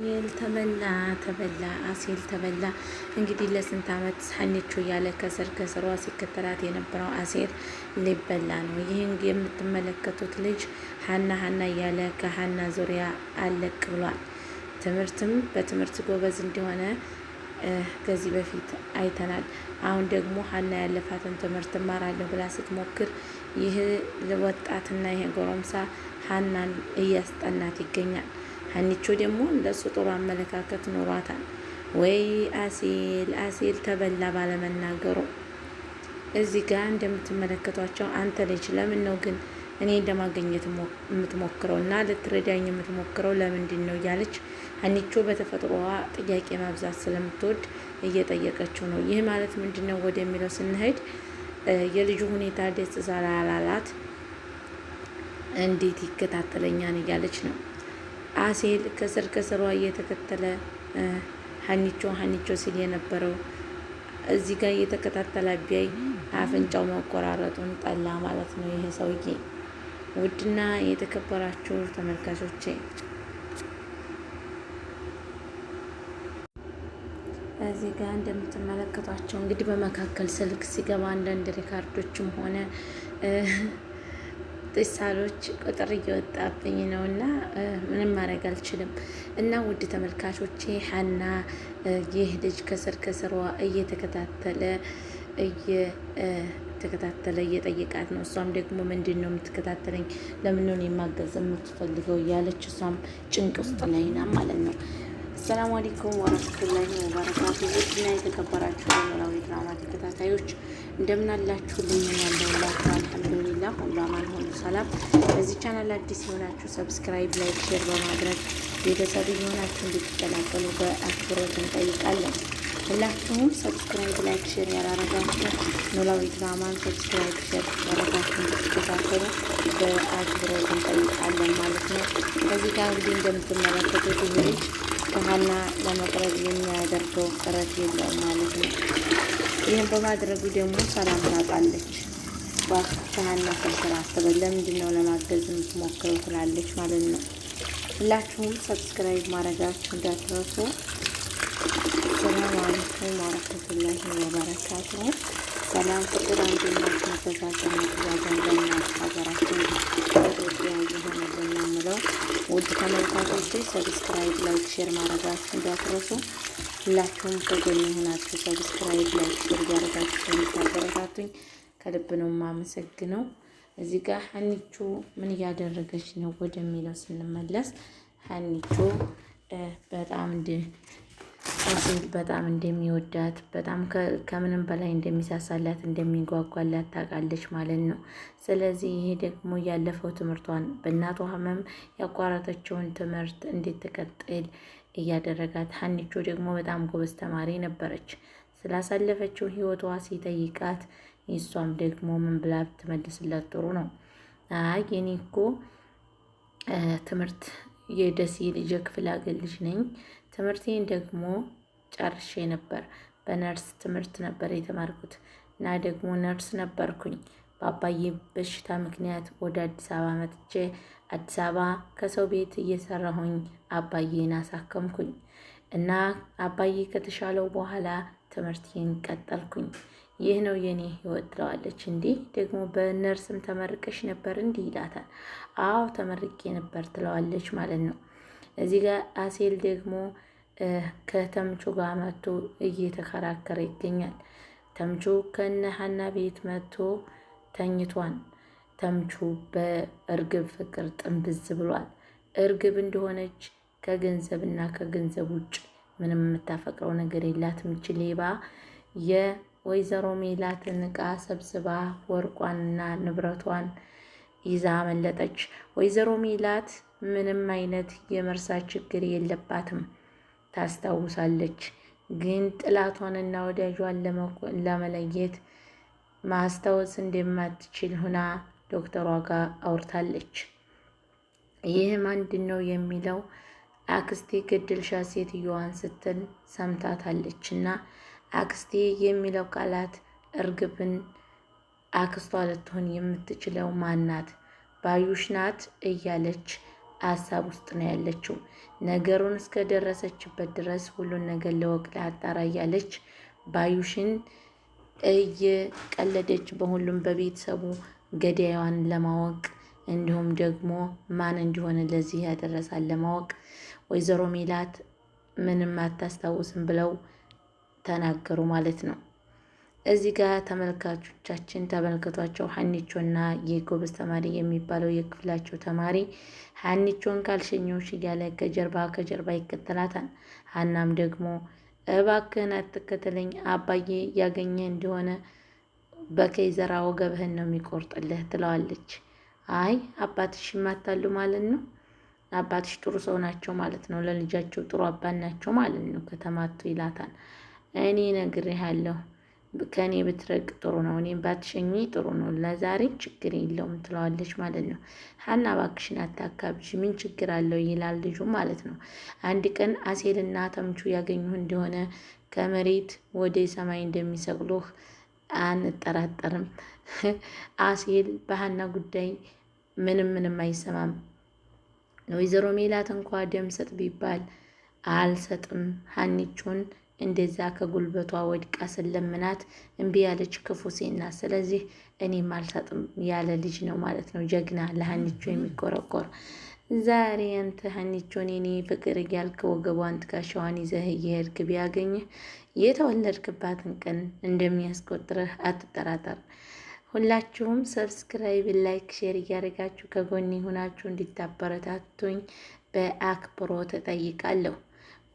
ተበላ ተበላ አሴል ተበላ። እንግዲህ ለስንት ዓመት ሀኒቾ እያለ ከስሯ ሲከተላት የነበረው አሴር ሊበላ ነው። ይህን የምትመለከቱት ልጅ ሀና እያለ ከሀና ዙሪያ አለቅ ብሏል። በትምህርት ጎበዝ እንደሆነ ከዚህ በፊት አይተናል። አሁን ደግሞ ሀና ያለፋትን ትምህርት እማራለሁ ብላ ስትሞክር ይህ ወጣትና ይሄ ጎረምሳ ሀናን እያስጠናት ይገኛል። ሀኒቾ ደግሞ ለሱ ጥሩ አመለካከት ኖሯታል። ወይ አሴል ተበላ ባለመናገሩ። እዚህ ጋር እንደምትመለከቷቸው አንተ ልጅ ለምን ነው ግን እኔ እንደማገኘት የምትሞክረው እና ልትረዳኝ የምትሞክረው ለምንድን ነው እያለች ሀኒቾ በተፈጥሮዋ ጥያቄ ማብዛት ስለምትወድ እየጠየቀችው ነው። ይህ ማለት ምንድን ነው ወደሚለው ስንሄድ የልጁ ሁኔታ ደስ ስላላላት እንዴት ይከታተለኛል እያለች ነው። አሴል ከስሯ እየተከተለ ሀኒቾ ሲል የነበረው እዚህ ጋር እየተከታተለ ቢያይ አፍንጫው መቆራረጡን ጠላ ማለት ነው ይሄ ሰውዬ። ውድና የተከበራችሁ ተመልካቾቼ እዚህ ጋር እንደምትመለከቷቸው እንግዲህ በመካከል ስልክ ሲገባ አንዳንድ ሪካርዶችም ሆነ ጥሳሎች ቁጥር እየወጣብኝ ነው እና ምንም ማድረግ አልችልም። እና ውድ ተመልካቾቼ ሀና ይህ ልጅ ከስሯ እየተከታተለ እየጠየቃት ነው። እሷም ደግሞ ምንድን ነው የምትከታተለኝ? ለምን ነው የማገዝ የምትፈልገው? እያለች እሷም ጭንቅ ውስጥ ላይ ና ማለት ነው። አሰላሙ አለይኩም ወረህመቱላሂ ወበረካቱ። ውድና የተከበራችሁ የኖላዊ ድራማ ተከታታዮች እንደምን አላችሁልኝ? ያለሁላችሁ አልሐምዱሊላህ ሁሉ አማን ሁሉ ሰላም። በዚህ ቻናል አዲስ የሆናችሁ ሰብስክራይብ፣ ላይክ፣ ሼር በማድረግ ቤተሰብ የሆናችሁ እንድትቀላቀሉ በአክብሮት እንጠይቃለን። ሁላችሁም ሰብስክራይብ፣ ላይክ፣ ሼር ያላረጋችሁ ኖላዊ ድራማን ሰብስክራይብ፣ ሼር ያላረጋችሁ እንድትከታተሉ በአክብሮት እንጠይቃለን ማለት ነው። ከዚህ ጋር እንግዲህ እንደምትመለከቱት ይህ ልጅ ከሀና ለመቅረብ የሚያደርገው ጥረት የለውም ማለት ነው። ይህን በማድረጉ ደግሞ ሰላም ታጣለች። ከሀና ስራ አስበን ለምንድን ነው ለማገዝ የምትሞክረው ትላለች ማለት ነው። ሁላችሁም ሰብስክራይብ ማድረጋችሁ እንዳትረሱ። ሰላም አለይኩም ወረህመቱላሂ ወበረካቱሁ። ሰላም ፍቅር፣ አንድነት፣ መተሳሰብ፣ መተዛዘን በእናት ሀገራችን ኢትዮጵያ የሆነልን ነው የምለው። ውድ ተመልካቾች ሰብስክራይብ፣ ላይክ፣ ሼር ማድረጋችሁ እንዳትረሱ። ሁላችሁም ከጎን የሆናችሁ ሰብስክራይብ፣ ላይክ፣ ሼር እያደረጋችሁ የምታበረታቱኝ ከልብ ነው የማመሰግነው። እዚህ ጋር ሀኒቾ ምን እያደረገች ነው ወደሚለው ስንመለስ ሀኒቾ በጣም እንደሚወዳት በጣም ከምንም በላይ እንደሚሳሳላት እንደሚጓጓላት ታውቃለች ማለት ነው። ስለዚህ ይሄ ደግሞ ያለፈው ትምህርቷን በእናቷ ህመም ያቋረጠችውን ትምህርት እንድትቀጥል እያደረጋት፣ ሀኒቾ ደግሞ በጣም ጎበዝ ተማሪ ነበረች። ስላሳለፈችው ህይወቷ ሲጠይቃት እሷም ደግሞ ምን ብላ ብትመልስለት ጥሩ ነው? አይ የኔ እኮ ትምህርት የደሴ ልጅ ክፍለ ሀገር ልጅ ነኝ። ትምህርቴን ደግሞ ጨርሼ ነበር። በነርስ ትምህርት ነበር የተማርኩት እና ደግሞ ነርስ ነበርኩኝ። በአባዬ በሽታ ምክንያት ወደ አዲስ አበባ መጥቼ አዲስ አበባ ከሰው ቤት እየሰራሁኝ አባዬን አሳከምኩኝ እና አባዬ ከተሻለው በኋላ ትምህርቴን ቀጠልኩኝ። ይህ ነው የኔ ህይወት ትለዋለች። እንዲህ ደግሞ በነርስም ተመርቀሽ ነበር እንዲህ ይላታል። አዎ ተመርቄ ነበር ትለዋለች ማለት ነው። እዚህ ጋር አሴል ደግሞ ከተምቹ ጋር መጥቶ እየተከራከረ ይገኛል። ተምቹ ከነ ሀና ቤት መጥቶ ተኝቷን። ተምቹ በእርግብ ፍቅር ጥንብዝ ብሏል። እርግብ እንደሆነች ከገንዘብና ከገንዘብ ውጭ ምንም የምታፈቅረው ነገር የላትም። ይች ሌባ የወይዘሮ ሜላትን ዕቃ ሰብስባ ወርቋንና ንብረቷን ይዛ መለጠች። ወይዘሮ ሜላት ምንም አይነት የመርሳት ችግር የለባትም፣ ታስታውሳለች። ግን ጥላቷንና ወዳጇን ለመለየት ማስታወስ እንደማትችል ሁና ዶክተሯ ጋር አውርታለች። ይህ ምንድን ነው የሚለው አክስቴ ገደልሻት ሴትዮዋን ስትል ሰምታታለች። እና አክስቴ የሚለው ቃላት እርግብን አክስቷ ልትሆን የምትችለው ማናት? ባዩሽ ናት እያለች ሀሳብ ውስጥ ነው ያለችው። ነገሩን እስከደረሰችበት ድረስ ሁሉን ነገር ለወቅ ለአጣራ እያለች ባዩሽን እየቀለደች በሁሉም በቤተሰቡ ገዳዩን ለማወቅ እንዲሁም ደግሞ ማን እንዲሆነ ለዚህ ያደረሳል ለማወቅ ወይዘሮ ሜላት ምንም አታስታውስም ብለው ተናገሩ ማለት ነው። እዚህ ጋር ተመልካቾቻችን ተመልከቷቸው። ሀኒቾና የጎበዝ ተማሪ የሚባለው የክፍላቸው ተማሪ ሀኒቾን ካልሸኘውሽ እያለ ከጀርባ ይከተላታል። ሀናም ደግሞ እባክህን አትከተለኝ፣ አባዬ ያገኘ እንደሆነ በከይዘራ ወገብህን ነው የሚቆርጥልህ ትለዋለች። አይ አባትሽ ይማታሉ ማለት ነው፣ አባትሽ ጥሩ ሰው ናቸው ማለት ነው፣ ለልጃቸው ጥሩ አባት ናቸው ማለት ነው ከተማቱ ይላታል። እኔ ነግሬሃለሁ ከእኔ ብትረቅ ጥሩ ነው፣ እኔም ባትሸኝ ጥሩ ነው፣ ለዛሬ ችግር የለውም ትለዋለች ማለት ነው። ሀና እባክሽን አታካብሽ፣ ምን ችግር አለው ይላል ልጁ ማለት ነው። አንድ ቀን አሴልና ተምቹ ያገኙህ እንደሆነ ከመሬት ወደ ሰማይ እንደሚሰቅሉህ አንጠራጠርም። አሴል በሀና ጉዳይ ምንም አይሰማም። ወይዘሮ ሜላት እንኳ ደም ሰጥ ቢባል አልሰጥም። ሀኒቾን እንደዛ ከጉልበቷ ወድቃ ስለምናት እምቢ ያለች ክፉ ሴት ናት። ስለዚህ እኔም አልሰጥም ያለ ልጅ ነው ማለት ነው። ጀግና ለሀኒቾ የሚቆረቆር ዛሬ አንተ ሀኒቾን የኔ ፍቅር እያልክ ወገቧን ትከሻዋን ይዘህ እየሄድክ ቢያገኝህ የተወለድክባትን ቀን እንደሚያስቆጥርህ አትጠራጠር። ሁላችሁም ሰብስክራይብ፣ ላይክ፣ ሼር እያደረጋችሁ ከጎኔ ሆናችሁ እንዲታበረታቱኝ በአክብሮት እጠይቃለሁ።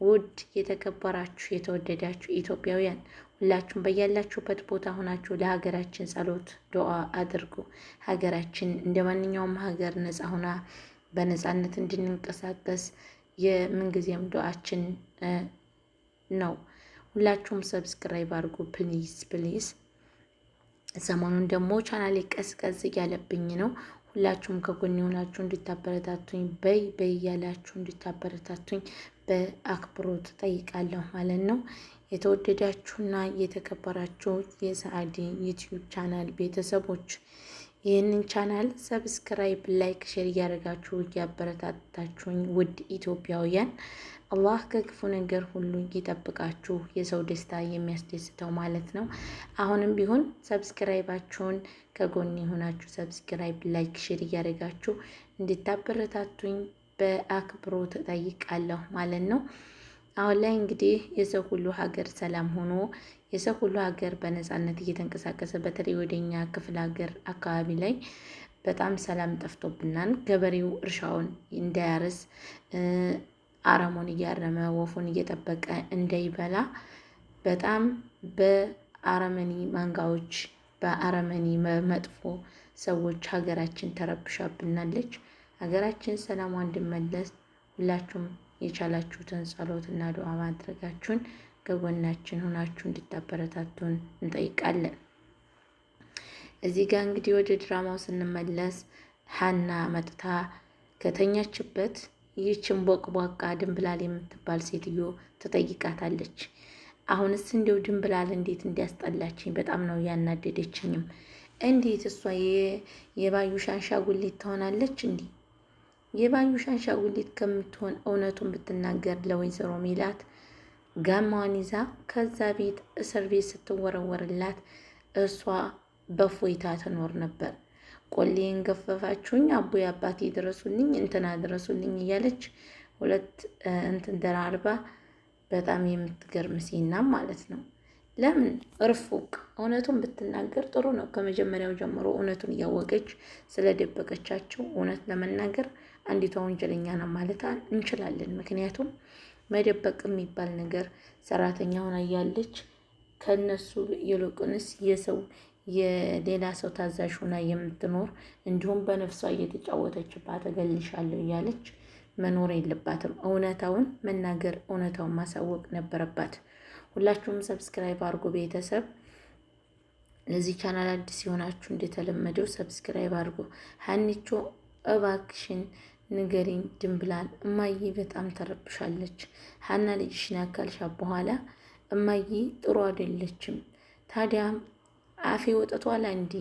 ውድ የተከበራችሁ የተወደዳችሁ ኢትዮጵያውያን ሁላችሁም በያላችሁበት ቦታ ሆናችሁ ለሀገራችን ጸሎት ዱዓ አድርጉ። ሀገራችን እንደ ማንኛውም ሀገር ነጻ ሆና በነጻነት እንድንንቀሳቀስ የምንጊዜም ዱዓችን ነው። ሁላችሁም ሰብስክራይብ አድርጉ ፕሊዝ። ሰሞኑን ደግሞ ቻናሌ ቀዝቀዝ እያለብኝ ነው። ሁላችሁም ከጎን የሆናችሁ እንድታበረታቱኝ በይ ያላችሁ እንድታበረታቱኝ በአክብሮት ጠይቃለሁ ማለት ነው። የተወደዳችሁና የተከበራችሁ የሰአዲ ዩቲዩብ ቻናል ቤተሰቦች ይህንን ቻናል ሰብስክራይብ፣ ላይክ፣ ሼር እያደረጋችሁ እያበረታታችሁኝ ውድ ኢትዮጵያውያን አላህ ከክፉ ነገር ሁሉ ይጠብቃችሁ። የሰው ደስታ የሚያስደስተው ማለት ነው። አሁንም ቢሆን ሰብስክራይባችሁን ከጎን የሆናችሁ ሰብስክራይብ፣ ላይክ፣ ሼር እያደረጋችሁ እንድታበረታቱኝ በአክብሮት እጠይቃለሁ ማለት ነው። አሁን ላይ እንግዲህ የሰው ሁሉ ሀገር ሰላም ሆኖ የሰው ሁሉ ሀገር በነጻነት እየተንቀሳቀሰ በተለይ ወደኛ ክፍለ ሀገር አካባቢ ላይ በጣም ሰላም ጠፍቶብናል። ገበሬው እርሻውን እንዳያርስ አረሙን እያረመ ወፉን እየጠበቀ እንዳይበላ በጣም በአረመኒ ማንጋዎች በአረመኒ መጥፎ ሰዎች ሀገራችን ተረብሻብናለች። ሀገራችን ሰላሟ እንድመለስ ሁላችሁም የቻላችሁትን ጸሎትና ዱዓ ማድረጋችሁን ከጎናችን ሆናችሁ እንድታበረታቱን እንጠይቃለን። እዚህ ጋር እንግዲህ ወደ ድራማው ስንመለስ ሀና መጥታ ከተኛችበት ይህችን ቦቅቧቃ ድንብላል የምትባል ሴትዮ ትጠይቃታለች። አሁንስ እንዲው ድንብላል እንዴት እንዲያስጠላችኝ በጣም ነው ያናደደችኝም። እንዴት እሷ የባዩሽ አንሻጉሊት ትሆናለች? እንዲህ የባዩሽ አንሻጉሊት ከምትሆን እውነቱን ብትናገር ለወይዘሮ ሜላት ጋማዋን ይዛ ከዛ ቤት እስር ቤት ስትወረወርላት እሷ በፎይታ ትኖር ነበር። ቆሌን ገፈፋችሁኝ፣ አቦይ አባቴ ድረሱልኝ፣ እንትና ድረሱልኝ እያለች ሁለት ደራርባ በጣም የምትገርም ሴና ማለት ነው። ለምን እርፉቅ እውነቱን ብትናገር ጥሩ ነው። ከመጀመሪያው ጀምሮ እውነቱን እያወቀች ስለደበቀቻቸው እውነት ለመናገር አንዲቷ ወንጀለኛ ነው ማለት እንችላለን። ምክንያቱም መደበቅ የሚባል ነገር ሰራተኛ ሆና እያለች ከነሱ ይልቁንስ የሌላ ሰው ታዛዥ ሆና የምትኖር እንዲሁም በነፍሷ እየተጫወተችባት እገልሻለሁ እያለች መኖር የለባትም። እውነታውን መናገር እውነታውን ማሳወቅ ነበረባት። ሁላችሁም ሰብስክራይብ አድርጉ ቤተሰብ። ለዚህ ቻናል አዲስ የሆናችሁ እንደተለመደው ሰብስክራይብ አድርጉ። ሀኒቾ እባክሽን ንገሪኝ ድንብላል እማዬ በጣም ተረብሻለች። ሀና ልጅሽን ያካልሻት በኋላ እማዬ ጥሩ አይደለችም። ታዲያ አፌ ወጥቷል። አንዴ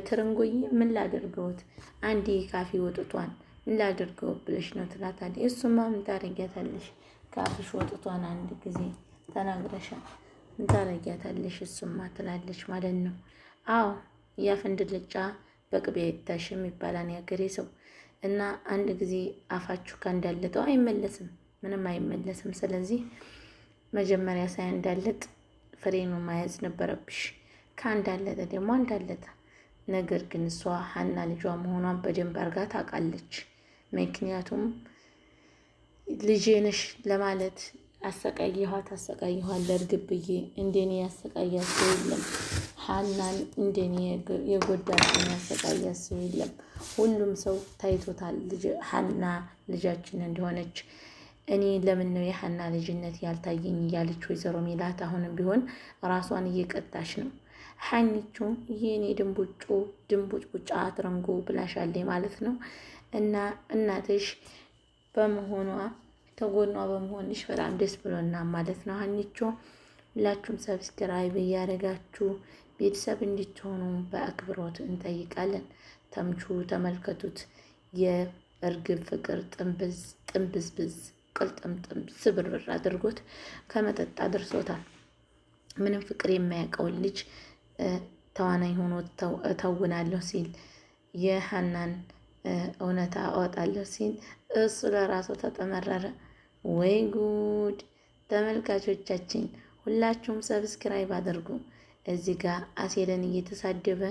ትርንጎዬ ምን ላደርገውት? አንዴ ካፌ ወጥቷል። ላድርገው ብለሽ ነው ትላታለች። እሱማ ምን ታረጊያታለሽ? ከአፍሽ ወጥቷን አንድ ጊዜ ተናግረሻል። ምን ታረጊያታለሽ? እሱማ ትላለች ማለት ነው። አዎ ያፍ እንድልጫ በቅቤ አይታሽም ይባላል ያገሬ ሰው። እና አንድ ጊዜ አፋችሁ ካንዳለጠው አይመለስም፣ ምንም አይመለስም። ስለዚህ መጀመሪያ ሳያንዳለጥ ፍሬኑ መያዝ ነበረብሽ። ካንዳለጠ ደግሞ አንዳለጠ። ነገር ግን እሷ ሀና ልጇ መሆኗን በደንብ አርጋ ታውቃለች። ምክንያቱም ልጄ ነሽ ለማለት አሰቃየኋት ለእርግብ ብዬ እንደኔ ያሰቃያት ሰው የለም። ሀናን እንደኔ የጎዳትን ያሰቃያት ሰው የለም። ሁሉም ሰው ታይቶታል ሀና ልጃችን እንደሆነች። እኔ ለምን ነው የሀና ልጅነት ያልታየኝ እያለች ወይዘሮ ሜላት አሁንም ቢሆን ራሷን እየቀጣች ነው። ሀኒቹ የኔ ድንቡጭ ቡጫ አትረንጎ ብላሻለኝ ማለት ነው። እና እናትሽ በመሆኗ ተጎኗ በመሆንሽ በጣም ደስ ብሎና ማለት ነው። ሀኒቹ ሁላችሁም ሰብስክራይብ እያደረጋችሁ ቤተሰብ እንድትሆኑ በአክብሮት እንጠይቃለን። ተምቹ ተመልከቱት፣ የእርግብ ፍቅር ጥንብዝብዝ ቅልጥምጥም ስብርብር አድርጎት ከመጠጥ አድርሶታል። ምንም ፍቅር የማያውቀውን ልጅ ተዋናይ ሆኖ እተውናለሁ ሲል የሀናን እውነታ አወጣለሁ ሲል እሱ ለራሱ ተጠመረረ። ወይ ጉድ! ተመልካቾቻችን ሁላችሁም ሰብስክራይብ አድርጉ። እዚህ ጋር አሴልን እየተሳደበ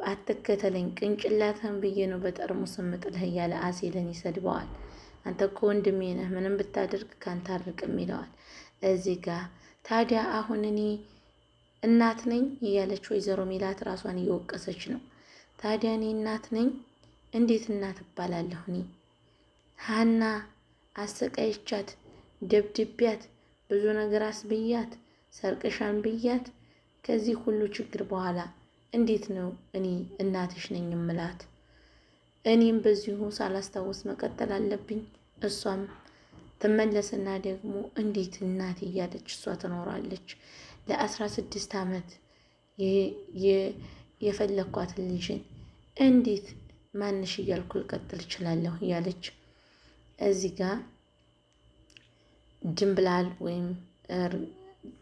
አትከተለኝ ቅንጭላትህን ብዬ ነው በጠርሙስ ምጥልህ እያለ አሴልን ይሰድበዋል። አንተ እኮ ወንድሜ ነህ፣ ምንም ብታደርግ ካንተ አርቅም ይለዋል። እዚህ ጋር ታዲያ አሁን እኔ እናት ነኝ እያለች ወይዘሮ ሜላት ራሷን እየወቀሰች ነው። ታዲያ እኔ እናት ነኝ? እንዴት እናት እባላለሁ? እኔ ሀና አሰቃይቻት፣ ደብድቢያት፣ ብዙ ነገር አስብያት፣ ሰርቅሻን ብያት፣ ከዚህ ሁሉ ችግር በኋላ እንዴት ነው እኔ እናትሽ ነኝ እምላት? እኔም በዚሁ ሳላስታውስ መቀጠል አለብኝ? እሷም ትመለስና ደግሞ እንዴት እናት እያለች እሷ ትኖራለች። ለ16 ዓመት የፈለኳትን ልጅን እንዴት ማንሽ እያልኩ ልቀጥል እችላለሁ እያለች እዚህ ጋር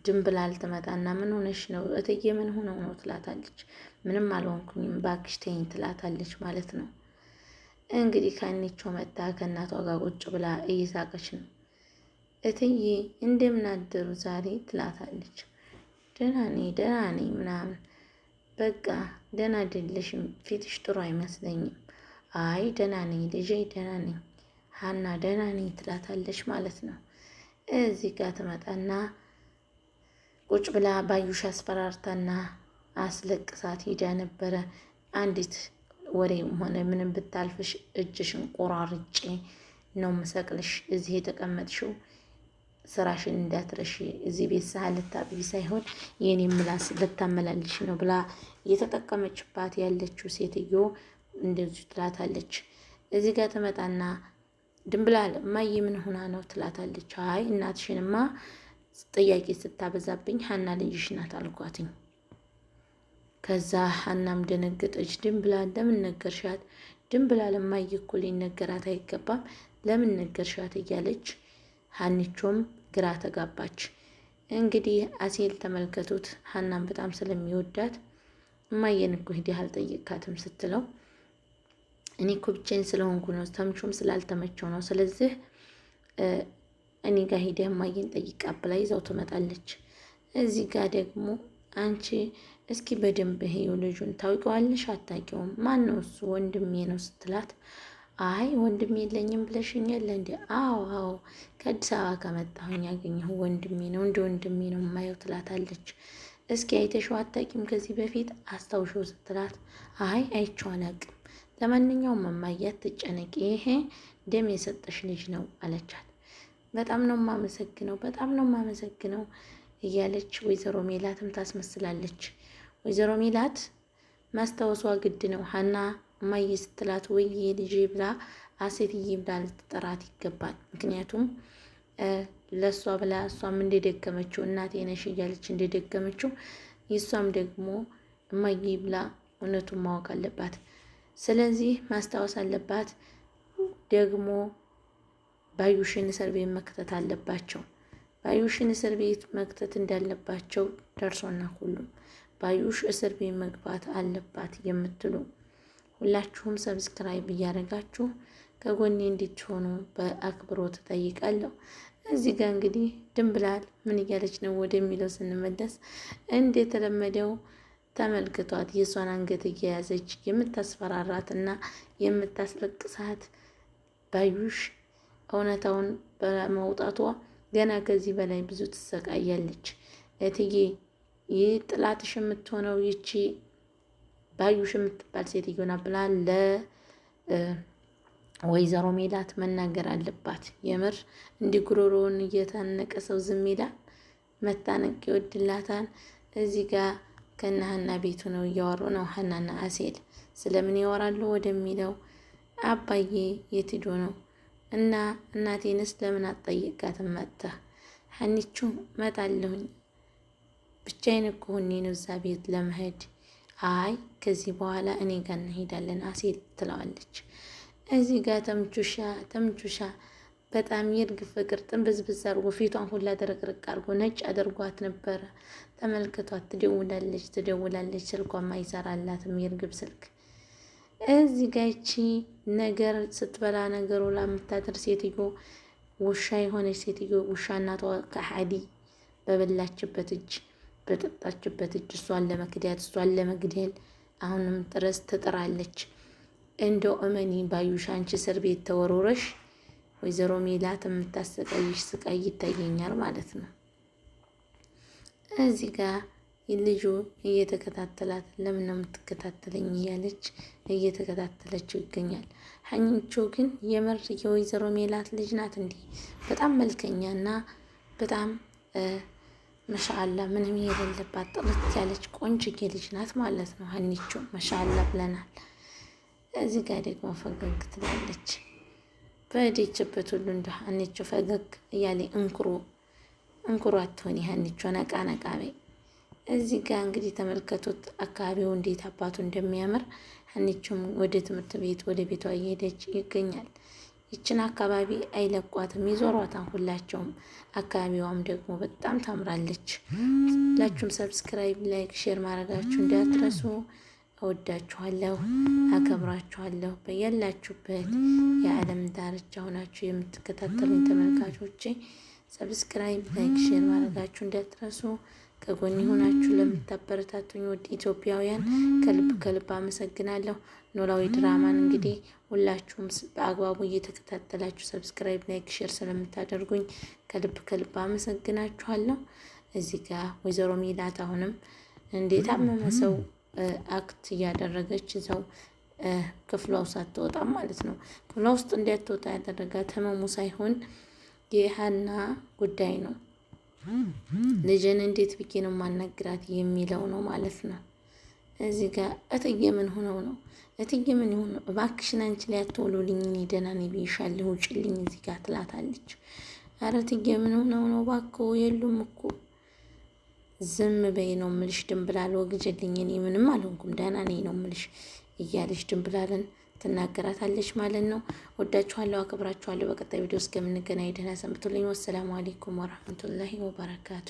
ድንብላል ትመጣና ምን ሆነሽ ነው እትዬ? ምን ሆነው ነው ትላታለች። ምንም አልሆንኩኝም ባክሽ ተይኝ ትላታለች ማለት ነው። እንግዲህ ከአኒቾ መጣ ከእናቷ ጋር ቁጭ ብላ እየሳቀች ነው። እትዬ እንደምን አደሩ ዛሬ ትላታለች። ደህና ነኝ ምናምን። በቃ ደህና አይደለሽም፣ ፊትሽ ጥሩ አይመስለኝም። አይ ደህና ነኝ ልጄ ደህና ነኝ፣ ሀና ደህና ነኝ ትላታለች ማለት ነው። እዚህ ጋር ትመጣና ቁጭ ብላ ባዩሽ አስፈራርታና አስለቅሳት ሂዳ ነበረ። አንዲት ወሬም ሆነ ምንም ብታልፍሽ እጅሽን ቆራርጬ ነው ምሰቅልሽ። እዚህ የተቀመጥሽው ስራሽን እንዳትረሺ፣ እዚህ ቤት ሳህን ልታጥቢ ሳይሆን የኔ ምላስ ልታመላልሽ ነው ብላ እየተጠቀመችባት ያለችው ሴትዮ እንደዚሁ ትላታለች። እዚህ ጋር ትመጣና ድንብላል እማዬ ምን ሆና ነው ትላታለች። አይ እናትሽንማ ጥያቄ ስታበዛብኝ ሀና ልጅሽ ናት አልኳትኝ። ከዛ ሀናም ደነገጠች። ድንብላል ለምን ነገርሻት? ድንብላል እማዬ እኮ ሊነገራት አይገባም ለምን ነገርሻት እያለች ሀኒቾም ግራ ተጋባች። እንግዲህ አሴል ተመልከቱት፣ ሀናን በጣም ስለሚወዳት እማዬን እኮ ሂደህ አልጠየቅካትም ስትለው እኔ እኮ ብቻዬን ስለሆንኩ ነው፣ ተምቹም ስላልተመቸው ነው። ስለዚህ እኔ ጋር ሂደህ እማዬን ጠይቃ ብላ ይዛው ትመጣለች። እዚህ ጋር ደግሞ አንቺ እስኪ በደንብ ይሄው ልጁን ታውቂዋለሽ አታውቂውም? ማን ነው እሱ? ወንድሜ ነው ስትላት አይ ወንድሜ የለኝም ብለሽኝ የለ እንዴ? አዎ ከአዲስ አበባ ከመጣሁኝ ያገኘሁ ወንድሜ ነው፣ እንደ ወንድሜ ነው የማየው ትላታለች። እስኪ አይተሽው አታውቂም ከዚህ በፊት አስታውሽው ስትላት አይ አይቼው አላውቅም። ለማንኛውም እማዬ አትጨነቂ፣ ይሄ ደም የሰጠሽ ልጅ ነው አለቻት። በጣም ነው የማመሰግነው እያለች ወይዘሮ ሜላትም ታስመስላለች። ወይዘሮ ሜላት ማስታወሷ ግድ ነው። ሀና እማዬ ስትላት ወይዬ ልጄ ብላ አሴትዬ ብላ ልትጠራት ይገባል። ምክንያቱም ለእሷ ብላ እሷም እንደደገመችው እናቴ ነሽ እያለች እንደደገመችው የእሷም ደግሞ እማዬ ብላ እውነቱን ማወቅ አለባት። ስለዚህ ማስታወስ አለባት። ደግሞ ባዩሽን እስር ቤት መክተት አለባቸው። ባዩሽን እስር ቤት መክተት እንዳለባቸው ደርሶና ሁሉም ባዩሽ እስር ቤት መግባት አለባት የምትሉ ሁላችሁም ሰብስክራይብ እያደረጋችሁ ከጎኔ እንድትሆኑ በአክብሮት እጠይቃለሁ። እዚህ ጋር እንግዲህ ድንብላል ምን እያለች ነው ወደሚለው ስንመለስ እንደተለመደው ተመልክቷት የሷን አንገት እየያዘች የምታስፈራራትና የምታስለቅሳት ባዩሽ እውነታውን በመውጣቷ ገና ከዚህ በላይ ብዙ ትሰቃያለች። እትዬ ይህ ጥላትሽ የምትሆነው ይቺ ባዩሽ የምትባል ሴትዮ ናት ብላ ለወይዘሮ ሜላት መናገር አለባት። የምር እንዲህ ጉሮሮውን እየታነቀ ሰው ዝም ይላል? መታነቅ ይወድላታል። እዚህ ጋር ከነ ሀና ቤቱ ነው እያወሩ ነው። ሀናና አሴል ስለምን ያወራሉ ወደሚለው አባዬ የት ሄዶ ነው እና እናቴንስ ለምን አትጠይቃትም መጥተህ? ሀኒቹ መጣለሁኝ ብቻዬን እኮ ሆኜ ነው እዛ ቤት ለመሄድ። አይ ከዚህ በኋላ እኔ ጋር እንሄዳለን አሴል ትለዋለች። እዚህ ጋር ተምቹሻ በጣም የእርግብ ፍቅር ጥንብዝብዝ አድርጎ ፊቷን ሁላ ደረቅርቅ አድርጎ ነጭ አድርጓት ነበረ። ተመልክቷት ትደውላለች ስልኳን ማይሰራላትም የእርግብ ስልክ። እዚህ ጋ ይቺ ነገር ስትበላ ነገሩ ላምታደር ሴትዮ ውሻ የሆነች ሴትዮ ውሻ እናቷ ከሀዲ በበላችበት እጅ በጠጣችበት እጅ እሷን ለመክዳት እሷን ለመግደል አሁንም ጥረስ ትጥራለች። እንደው እመኒ ባዩሽ አንቺ እስር ቤት ተወሮረሽ ወይዘሮ ሜላት የምታሰቃይሽ ስቃይ ይታየኛል ማለት ነው። እዚህ ጋር ልጁ እየተከታተላት ለምን ነው የምትከታተለኝ እያለች እየተከታተለችው ይገኛል። ሀኒቾ ግን የምር የወይዘሮ ሜላት ልጅ ናት። እንዲህ በጣም መልከኛና በጣም መሻአላ ምንም የሌለባት ጥርት ያለች ቆንጅጌ ልጅ ናት ማለት ነው። ሀኒቾ መሻአላ ብለናል። እዚህ ጋር ደግሞ ፈገግ ትላለች። በሄደችበት ሁሉ እንደ ሀኒቾ ፈገግ እያለ እንኩሮ አትሆኒ ሀኒቾ ነቃ ነቃ በይ። እዚህ ጋር እንግዲህ ተመልከቱት አካባቢው እንዴት አባቱ እንደሚያምር። ሀኒቾም ወደ ትምህርት ቤት ወደ ቤቷ እየሄደች ይገኛል። ይችን አካባቢ አይለቋትም፣ ይዞሯታን ሁላቸውም። አካባቢዋም ደግሞ በጣም ታምራለች። ሁላችሁም ሰብስክራይብ፣ ላይክ፣ ሼር ማድረጋችሁ እንዳትረሱ። እወዳችኋለሁ፣ አከብራችኋለሁ። በያላችሁበት የዓለም ዳርቻ ሆናችሁ የምትከታተሉኝ ተመልካቾቼ ሰብስክራይብ፣ ላይክ፣ ሼር ማድረጋችሁ እንዳትረሱ። ከጎን ሆናችሁ ለምታበረታቱኝ ውድ ኢትዮጵያውያን ከልብ አመሰግናለሁ። ኖላዊ ድራማን እንግዲህ ሁላችሁም በአግባቡ እየተከታተላችሁ ሰብስክራይብ፣ ላይክ፣ ሼር ስለምታደርጉኝ ከልብ አመሰግናችኋለሁ። እዚህ ጋር ወይዘሮ ሜላት አሁንም እንዴት አመመ ሰው አክት እያደረገች እዛው ክፍሏ ውስጥ አትወጣም ማለት ነው። ክፍሏ ውስጥ እንዳትወጣ ያደረጋት ህመሙ ሳይሆን የሀና ጉዳይ ነው። ልጅን እንዴት ብዬ ነው ማናግራት የሚለው ነው ማለት ነው። እዚህ ጋር እትዬ ምን ሆነው ነው? እትዬ ምን ይሁን ነው? እባክሽን አንቺ ላይ አትወሉልኝ፣ እኔ ደህና ነኝ ብዬሻለሁ፣ ውጭልኝ እዚህ ጋር ትላታለች። ኧረ እትዬ ምን ሆነው ነው? እባክዎ የሉም እኮ ዝም በይ ነው ምልሽ፣ ድንብላል ወግጅልኝ፣ እኔ ምንም አልሆንኩም ደህና ነኝ ነው ምልሽ እያለች ድንብላልን ትናገራታለች ማለት ነው። ወዳችኋለሁ፣ አክብራችኋለሁ። በቀጣይ ቪዲዮ እስከምንገናኝ ደህና ሰንብቱልኝ። ወሰላሙ አለይኩም ወራህመቱላሂ ወበረካቱ።